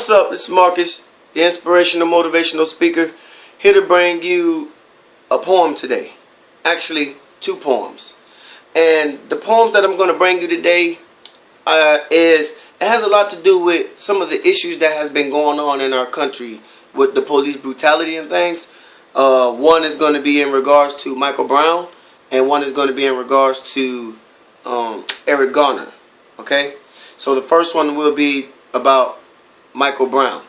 What's up? This is Marcus, the inspirational motivational speaker, here to bring you a poem today. Actually, two poems. And the poems that I'm going to bring you today it has a lot to do with some of the issues that has been going on in our country with the police brutality and things. One is going to be in regards to Michael Brown, and one is going to be in regards to Eric Garner. Okay? So the first one will be about Michael Brown.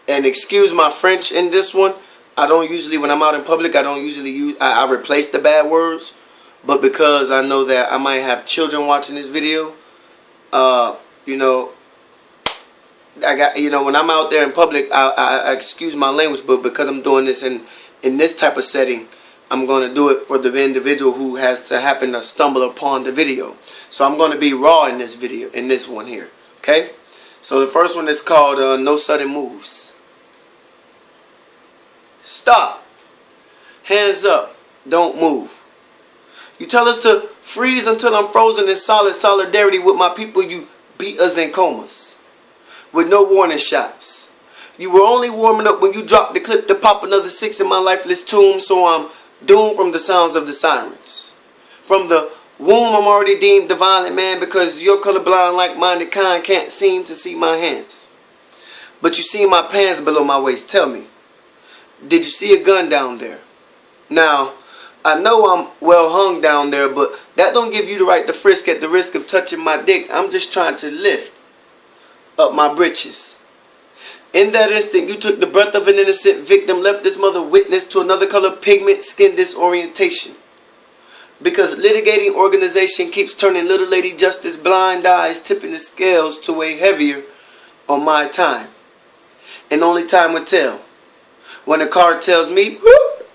And excuse my French in this one. I don't usually, when I'm out in public, I don't usually use, I replace the bad words. But because I know that I might have children watching this video, when I'm out there in public, I excuse my language. But because I'm doing this in this type of setting, I'm going to do it for the individual who has to happen to stumble upon the video. So I'm going to be raw in this video, in this one here. Okay? So the first one is called No Sudden Moves. Stop. Hands up. Don't move. You tell us to freeze until I'm frozen in solid solidarity with my people. You beat us in comas with no warning shots. You were only warming up when you dropped the clip to pop another 6 in my lifeless tomb. So I'm doomed from the sounds of the sirens. From the womb I'm already deemed the violent man, because your colorblind like-minded kind can't seem to see my hands. But you see my pants below my waist. Tell me, did you see a gun down there? Now, I know I'm well hung down there, but that don't give you the right to frisk at the risk of touching my dick. I'm just trying to lift up my britches. In that instant, you took the breath of an innocent victim, left this mother witness to another color pigment skin disorientation. Because litigating organization keeps turning little lady justice blind eyes, tipping the scales to weigh heavier on my time. And only time will tell. When a car tells me, whoop,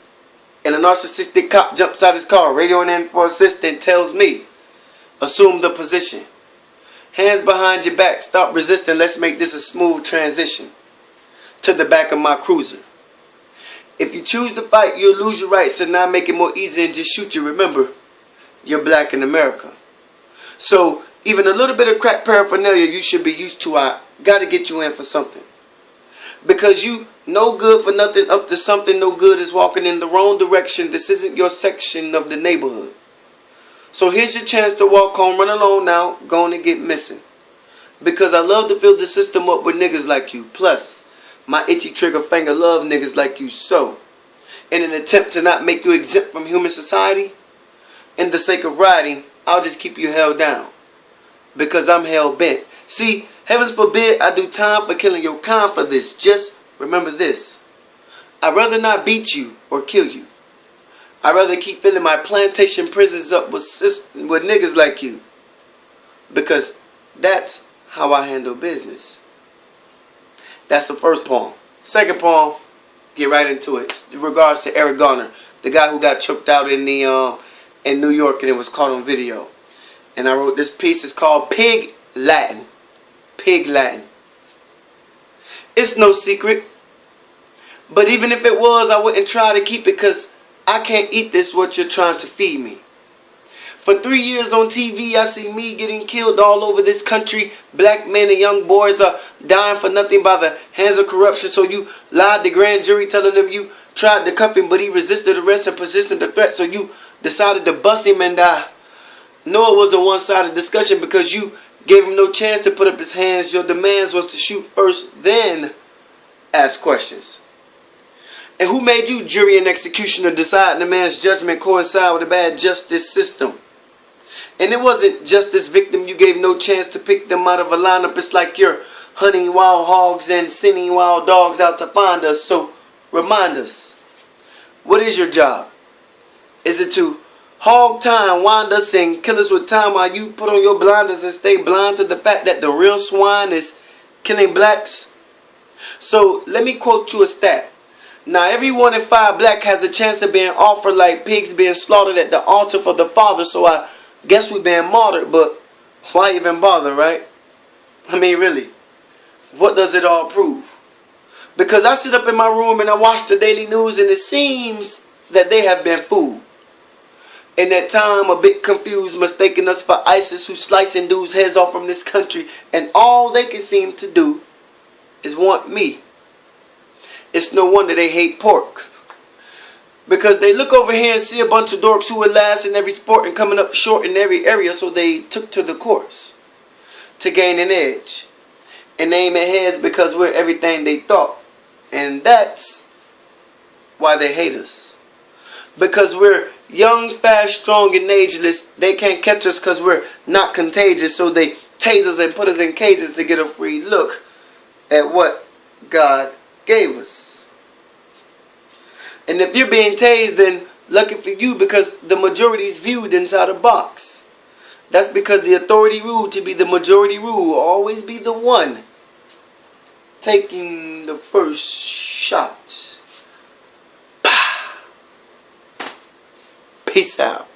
and a narcissistic cop jumps out his car, radioing in for assistance, tells me, assume the position. Hands behind your back, stop resisting, let's make this a smooth transition to the back of my cruiser. If you choose to fight, you'll lose your rights, and now make it more easy and just shoot you. Remember, you're black in America. So, even a little bit of crack paraphernalia you should be used to. I gotta get you in for something. Because you no good for nothing up to something no good is walking in the wrong direction. This isn't your section of the neighborhood. So here's your chance to walk home, run alone now, going to get missing. Because I love to fill the system up with niggas like you. Plus, my itchy trigger finger love niggas like you. So, in an attempt to not make you exempt from human society, in the sake of riding, I'll just keep you held down. Because I'm hell bent. See, heavens forbid I do time for killing your kind for this. Just remember this. I'd rather not beat you or kill you. I'd rather keep filling my plantation prisons up with niggas like you. Because that's how I handle business. That's the first poem. Second poem, get right into it. In regards to Eric Garner, the guy who got choked out in New York, and it was caught on video. And I wrote this piece. It's called Pig Latin. Pig Latin. It's no secret. But even if it was, I wouldn't try to keep it, because I can't eat this what you're trying to feed me. For 3 years on TV, I see me getting killed all over this country. Black men and young boys are dying for nothing by the hands of corruption. So you lied to grand jury telling them you tried to cuff him, but he resisted arrest and persisted the threat. So you decided to bust him, and I know it was a one-sided discussion because you gave him no chance to put up his hands. Your demands was to shoot first, then ask questions. And who made you jury and executioner, deciding the man's judgment coincide with a bad justice system? And it wasn't justice victim. You gave no chance to pick them out of a lineup. It's like you're hunting wild hogs and sending wild dogs out to find us. So remind us, what is your job? Is it to hog time, wind us and kill us with time while you put on your blinders and stay blind to the fact that the real swine is killing blacks? So let me quote you a stat. Now every 1 in 5 black has a chance of being offered like pigs being slaughtered at the altar for the Father. So I guess we're being martyred, but why even bother, right? I mean, really, what does it all prove? Because I sit up in my room and I watch the daily news, and it seems that they have been fooled. In that time, a bit confused, mistaking us for ISIS, who slicing dudes' heads off from this country, and all they can seem to do is want me. It's no wonder they hate pork. Because they look over here and see a bunch of dorks who are last in every sport and coming up short in every area, so they took to the course to gain an edge. And they aim at heads because we're everything they thought. And that's why they hate us. Because we're young, fast, strong, and ageless. They can't catch us because we're not contagious. So they tase us and put us in cages to get a free look at what God gave us. And if you're being tased, then lucky for you, because the majority is viewed inside a box. That's because the authority rule to be the majority rule will always be the one taking the first shot. Peace out.